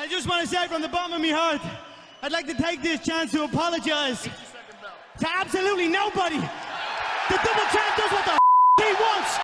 I just want to say from the bottom of my heart, I'd like to take this chance to apologize to absolutely nobody. The double champ does what the he wants.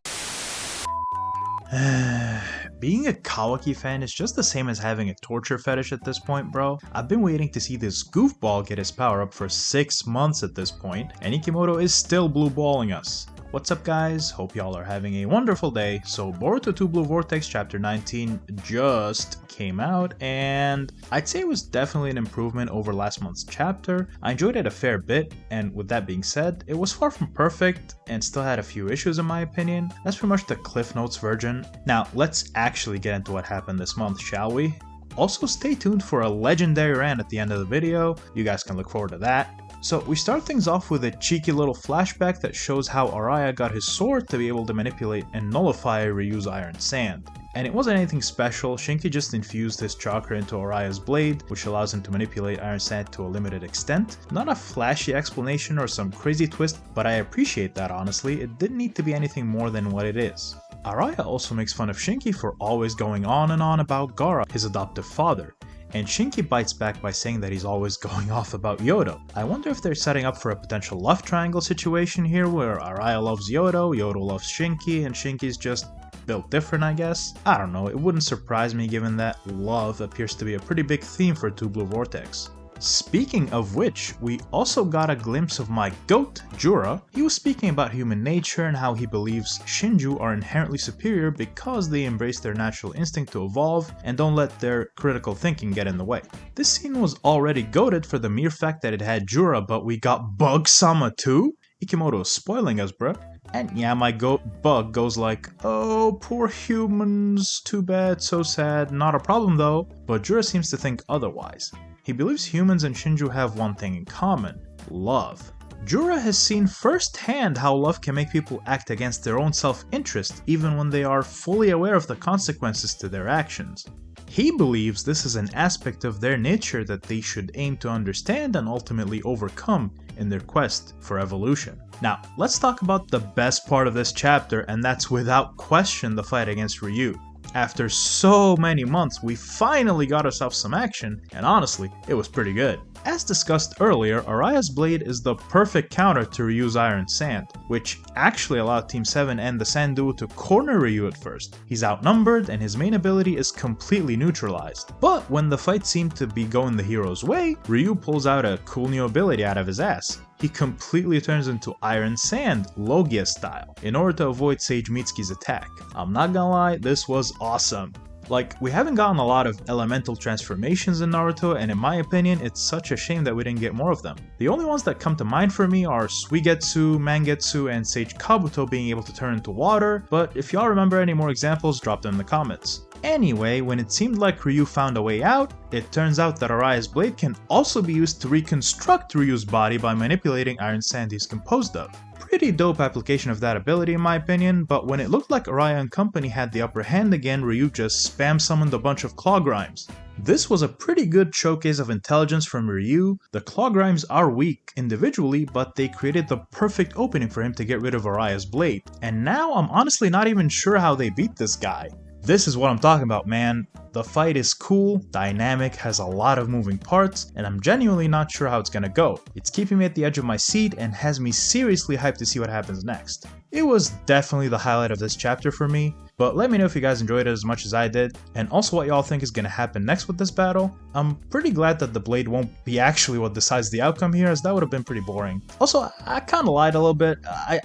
Being a Kawaki fan is just the same as having a torture fetish at this point, bro. I've been waiting to see this goofball get his power up for 6 months at this point, and Ikimoto is still blue balling us. What's up guys, hope y'all are having a wonderful day. So Boruto 2 Blue Vortex chapter 19 just came out, and I'd say it was definitely an improvement over last month's chapter. I enjoyed it a fair bit, and with that being said, it was far from perfect and still had a few issues in my opinion. That's pretty much the Cliff Notes version. Now let's actually get into what happened this month, shall we? Also stay tuned for a legendary rant at the end of the video, you guys can look forward to that. So we start things off with a cheeky little flashback that shows how Araya got his sword to be able to manipulate and nullify Ryu's iron sand. And it wasn't anything special, Shinki just infused his chakra into Araya's blade, which allows him to manipulate iron sand to a limited extent. Not a flashy explanation or some crazy twist, but I appreciate that honestly, it didn't need to be anything more than what it is. Araya also makes fun of Shinki for always going on and on about Gaara, his adoptive father. And Shinki bites back by saying that he's always going off about Yodo. I wonder if they're setting up for a potential love triangle situation here where Araya loves Yodo, Yodo loves Shinki, and Shinki's just built different, I guess? I don't know, it wouldn't surprise me given that love appears to be a pretty big theme for 2 Blue Vortex. Speaking of which, we also got a glimpse of my GOAT, Jura. He was speaking about human nature and how he believes Shinju are inherently superior because they embrace their natural instinct to evolve and don't let their critical thinking get in the way. This scene was already goated for the mere fact that it had Jura, but we got Bug-sama too? Ikimoto is spoiling us, bruh. And yeah, my goat Bug goes like, oh, poor humans, too bad, so sad, not a problem though. But Jura seems to think otherwise. He believes humans and Shinju have one thing in common: love. Jura has seen firsthand how love can make people act against their own self-interest even when they are fully aware of the consequences to their actions. He believes this is an aspect of their nature that they should aim to understand and ultimately overcome in their quest for evolution. Now, let's talk about the best part of this chapter, and that's without question the fight against Ryu. After so many months, we finally got ourselves some action, and honestly, it was pretty good. As discussed earlier, Araya's blade is the perfect counter to Ryu's iron sand, which actually allowed Team 7 and the Sand Duo to corner Ryu at first. He's outnumbered and his main ability is completely neutralized. But when the fight seemed to be going the hero's way, Ryu pulls out a cool new ability out of his ass. He completely turns into Iron Sand, Logia style, in order to avoid Sage Mitsuki's attack. I'm not gonna lie, this was awesome. Like, we haven't gotten a lot of elemental transformations in Naruto, and in my opinion, it's such a shame that we didn't get more of them. The only ones that come to mind for me are Suigetsu, Mangetsu, and Sage Kabuto being able to turn into water, but if y'all remember any more examples, drop them in the comments. Anyway, when it seemed like Ryu found a way out, it turns out that Araya's blade can also be used to reconstruct Ryu's body by manipulating iron sand he's composed of. Pretty dope application of that ability in my opinion, but when it looked like Araya and company had the upper hand again, Ryu just spam summoned a bunch of claw grimes. This was a pretty good showcase of intelligence from Ryu. The claw grimes are weak individually, but they created the perfect opening for him to get rid of Araya's blade. And now I'm honestly not even sure how they beat this guy. This is what I'm talking about, man. The fight is cool, dynamic, has a lot of moving parts, and I'm genuinely not sure how it's gonna go. It's keeping me at the edge of my seat and has me seriously hyped to see what happens next. It was definitely the highlight of this chapter for me, but let me know if you guys enjoyed it as much as I did, and also what y'all think is gonna happen next with this battle. I'm pretty glad that the blade won't be actually what decides the outcome here, as that would have been pretty boring. Also, I kinda lied a little bit.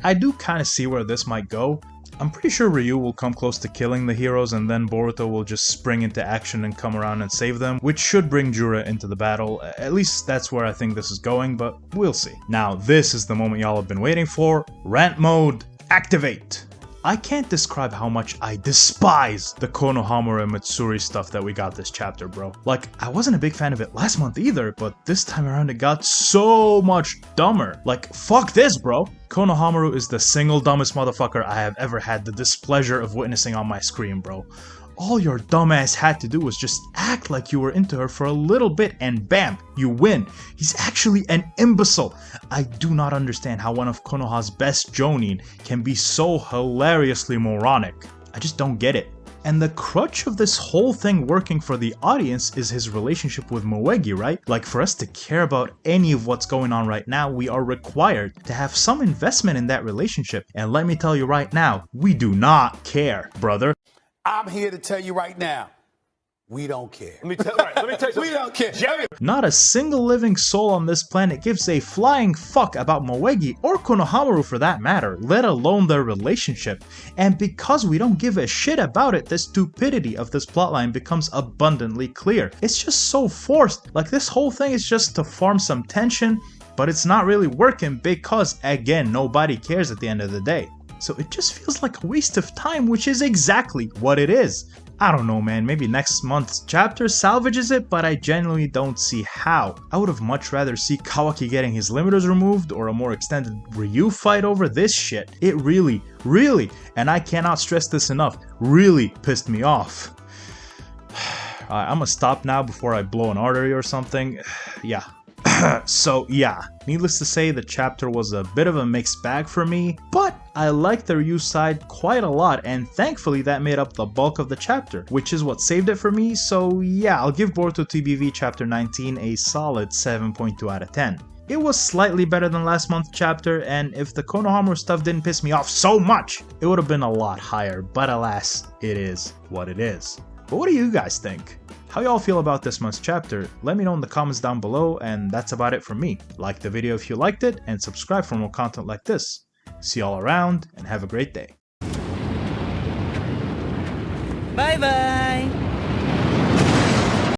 I do kinda see where this might go. I'm pretty sure Ryu will come close to killing the heroes and then Boruto will just spring into action and come around and save them, which should bring Jura into the battle. At least that's where I think this is going, but we'll see. Now this is the moment y'all have been waiting for. Rant mode, activate! I can't describe how much I despise the Konohamaru and Matsuri stuff that we got this chapter, bro. Like, I wasn't a big fan of it last month either, but this time around it got so much dumber. Like, fuck this, bro. Konohamaru is the single dumbest motherfucker I have ever had the displeasure of witnessing on my screen, bro. All your dumbass had to do was just act like you were into her for a little bit and bam, you win. He's actually an imbecile. I do not understand how one of Konoha's best jonin can be so hilariously moronic. I just don't get it. And the crutch of this whole thing working for the audience is his relationship with Moegi, right? Like, for us to care about any of what's going on right now, we are required to have some investment in that relationship. And let me tell you right now, we do not care, brother. I'm here to tell you right now, we don't care. Let me tell you, We don't care. Jerry. Not a single living soul on this planet gives a flying fuck about Moegi or Konohamaru for that matter, let alone their relationship. And because we don't give a shit about it, the stupidity of this plotline becomes abundantly clear. It's just so forced. Like, this whole thing is just to farm some tension, but it's not really working because, again, nobody cares at the end of the day. So it just feels like a waste of time, which is exactly what it is. I don't know, man, maybe next month's chapter salvages it, but I genuinely don't see how. I would have much rather see Kawaki getting his limiters removed or a more extended Ryu fight over this shit. It really, and I cannot stress this enough, really pissed me off. I'm gonna stop now before I blow an artery or something. Yeah. So yeah, needless to say, the chapter was a bit of a mixed bag for me, but I liked the Ryu side quite a lot, and thankfully that made up the bulk of the chapter, which is what saved it for me. So yeah, I'll give Boruto TBV chapter 19 a solid 7.2 out of 10. It was slightly better than last month's chapter, and if the Konohamaru stuff didn't piss me off so much, it would have been a lot higher, but alas, it is what it is. But what do you guys think? How y'all feel about this month's chapter? Let me know in the comments down below, and that's about it from me. Like the video if you liked it, and subscribe for more content like this. See y'all around, and have a great day. Bye bye!